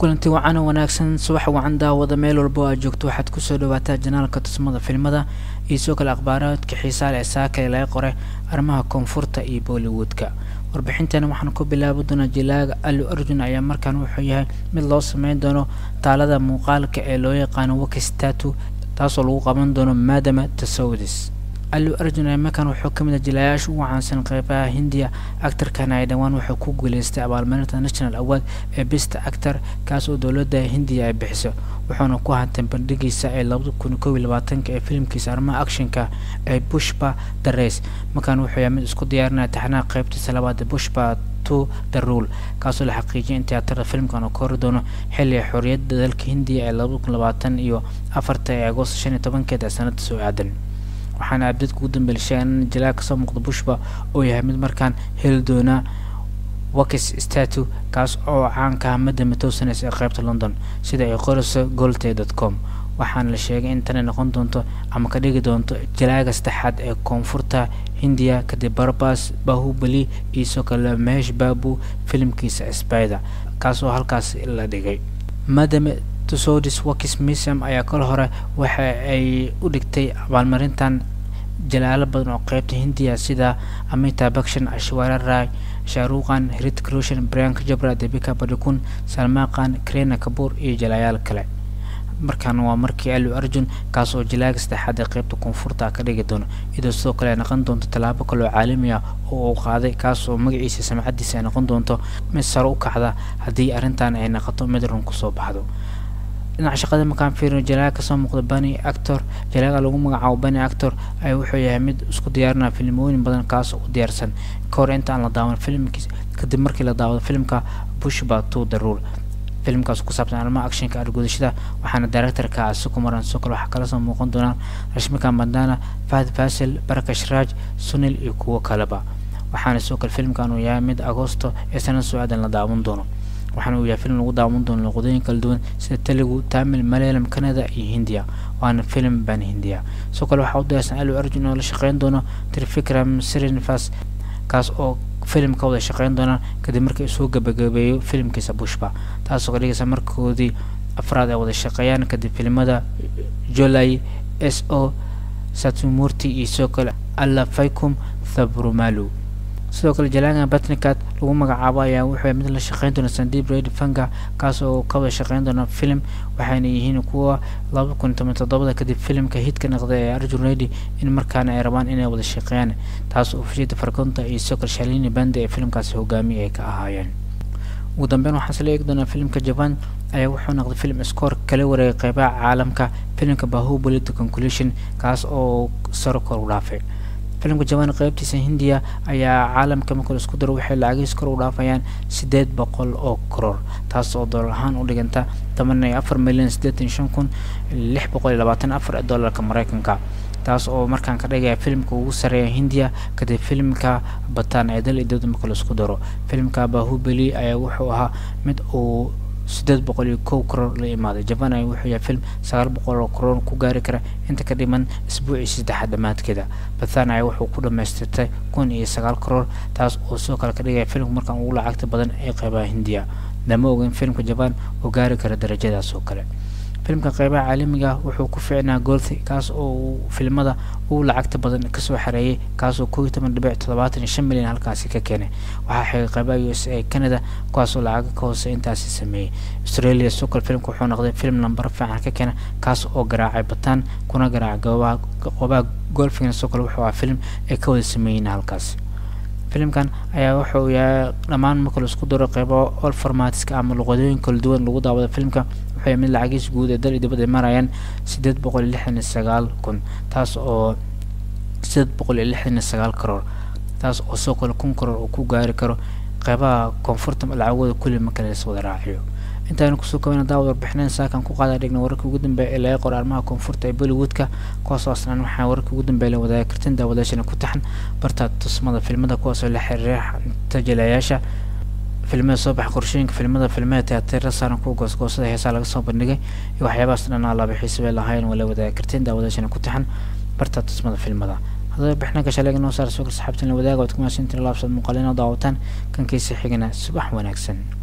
kulanti wacan oo wanaagsan subax wacan daawada meel walba aad joogto waxaad ku soo dhawaataa janaalka tusmada filmada iyo soo kale akhbaaraadka xiisaha leh saaka laga qoray arrimaha koonfurta iyo Bollywoodka. warbixintana waxaan ku bilaabi doonaa jilaaga Allu Arjun ayaa markaan wuxuu yahay mid loo sameyn doono taalada muuqaalka ee loo yaqaan Wakis Tattoo taasoo lagu qaban doono maadama Tasawudis. Allu Arjun ayaa markaan wuxuu ka mid yahay jilayaasha ugu caansan qaybaha Hindiya. actor-kan ay dhawaan wuxuu ku guuleystay abaalmarinta National Award ee Best Actor kaas oo dowladda Hindiya ay bixiso, wuxuuna ku hantay bandhigiisa ee 2021 ee filimkiisa arrimaha actionka ee Pushpa The Race. markaan wuxuu yahay mid isku diyaarinaya taxanaha qaybtiisa labaad ee Pushpa 2 The Rule kaasoo la xaqiijiyay in tiyaatarada filimkan uu kori doono xilliga xorriyadda dalka Hindiya ee 2024 ee Agoosto 15 ee sanadda soo aadan. waxaana abdad ugu dambeeyay in jilaa ka soo muuqda Pushpa oo yahay mid markaan heli doona Wakis Tattoo kaas oo caan ka ah madama toosanaysa ee qaybta London sida ay qorayso golte.com. waxaana la sheegay in tani noqon doonto ama ka dhigi doonto jilaaga saddexaad ee koonfurta Hindiya kadib Barbas, Bahubali iyo soo kale Mahesh Babu filimkiisa Spider kaas oo halkaas la dhigay. madama Tasawudis Wakis Museum ayaa kala hore waxa ay u dhigtay abaalmarintan jalaalo badan oo qaybta Hindiya sida Amitabh Bachchan, Aishwarya Rai, Shah Rukh Khan, Hrithik Roshan, Priyanka Chopra, Deepika Padukone, Salman Khan, Kareena Kapoor iyo jalayaal kale. markaan waa markii Allu Arjun kaas oo jilaaga saddexaad ee qaybta koonfurta ka dhigi doono idoo sidoo kale noqon doonto talaabo kale oo caalami ah oo uu qaaday kaas oo magaciisa samcadiisa ay noqon doonto mid sare u kacda haddii arrintan ay noqoto mid run ku soo baxdo. dhinaca shaqada markaan fiirino jilaaga ka soo muuqda Bani Actor, jilaaga lagu magacaabo Bani Actor ay wuxuu yahay mid isku diyaarinaya filimooyin badan kaas oo u diyaarsan kahor inta aan la daawan filimkiisa kadib markii la daawado filimka Pushpa 2 The Rule. filimkaas ku saabsan arrimaha actionka argudashada waxaana director-ka Sukumaran Sokol waxa kala soo muuqan doona Rashmika Mandanna, Fahad Faasil, Prakash Raj, Sunil iyo kuwa kaleba. waxaana soo kale filimkan uu yahay mid Agoosto ee sanad soo aadan la daawan doono, waxaana uu yahay filim lagu daawan doono luqadooyin kala duwan sida Telugu, Tamil, Malayalam, Kannada iyo Hindiya. waana filim baan Hindiya. soo kale waxa uu diyaarsan Allu Arjun oo la shaqeyn doono Trivikram Srinivas kaas oo filimka wada shaqeyn doona kadib markii uu soo gabagabeeyo filimkiisa Pushpa taasoo ka dhigaysa markoodii afraad ay wada shaqeeyaan kadib filimada July, S.O. Satyamurthy iyo soo kale Alla Vaikum Thrumalu. sidoo kale jilaaga Batnikat lagu magacaabo ayaa wuxuu mid la shaqeyn doona Sandeep Reddy Fanga kaas oo ka wada shaqeyn doona film waxayna yihiin kuwa 2017 kadib filimka hitka noqday ee Arjun Reddy in markaana ay rabaan inay wada shaqeeyaan taas oo Vijay Devarkonda iyo soo kale Shalini Bande ee filimkaasi hogaamiye ay ka ahaayeen. ugu dambeyn waxaan soo eegi doonaa filimka Japan ayaa wuxuu noqday film score kala wareegay qaybaha caalamka filimka Bahubali The Conclusion kaas oo sare kor u dhaafay. filimka Japan qaybtiisa Hindiya ayaa caalamka marka isku daro waxay lacagiis kor u dhaafayaan 800 oo crore taas oo dollar ahaan u dhiganta 14,856,624 dollarka Mareykanka taas oo markaan ka dhigaya filimka ugu sareeya Hindiya kadib filimka Batan ee dalka marka isku daro. filimka Bahubali ayaa wuxuu ahaa mid uu 801 crore la imaaday. Japan ay wuxuu yahay film 900 crore ku gaari kara inta ka dhiman isbuucii saddexaad dhamaadkeeda. Batan ay wuxuu ku dhameystirtay 109 crore taas oo soo kala ka dhigay film markaan ugu lacagta badan ee qaybaha Hindiya. lama ogeyn filmka Japan oo gaari kara darajadaas oo kale. filimka qaybaha caalamiga wuxuu ku fiicnaa Gold kaas oo filmada ugu lacagta badan ka soo xareeyay kaas oo 11.75 milyan halkaas ka keenay. waxa xigay qaybaha USA, Canada kuwaas oo lacag ka hoose intaas sameeyay. Australia soo kale filimku wuxuu noqday film number fiican ka keenay kaas oo garaacay Batan kuna garaacay goobaha golfina soo kale wuxuu ahaa film ay ka wada sameeyeen halkaas. filimkan ayaa wuxuu yahay dhamaan marka isku daro qaybo all formatska ama luqadooyin kala duwan lagu daawado filimka waxay mid lacagiis guud ee dibadda marayaan 869,000 taas oo 869 crore taas oo soo kale 1 crore uu ku gaari karo qaybaha koonfurta lacagooda kulli marka la soo raaciyo. intaan ku soo koobnaa daawad warbixinada saakan ku qaada dhigna wararka ugu dambeeyay ee laga qoray arrimaha koonfurta ee Bollywoodka kuwaas oo aslan waxaan wararka ugu dambeeyay la wadaagay kartin daawadayaasha ku taxan barta tusmada filmada kuwaas oo la xiriira tajalayaasha filimada soo bax qorshooyinka filmada teatar saaran ku goosgoosada heesaa laga soo bandhigay iyo waxyaabahaas dhan la bixisay lahayn wala wadaagay kartin daawadayaasha ku taxan barta tusmada filmada. هذا بحنا كشليق نوصل سوق السحابتين الوداع وتكون سنتر لابسة مقالين ضاوتان كان كيس حقنا صباح ونكسن.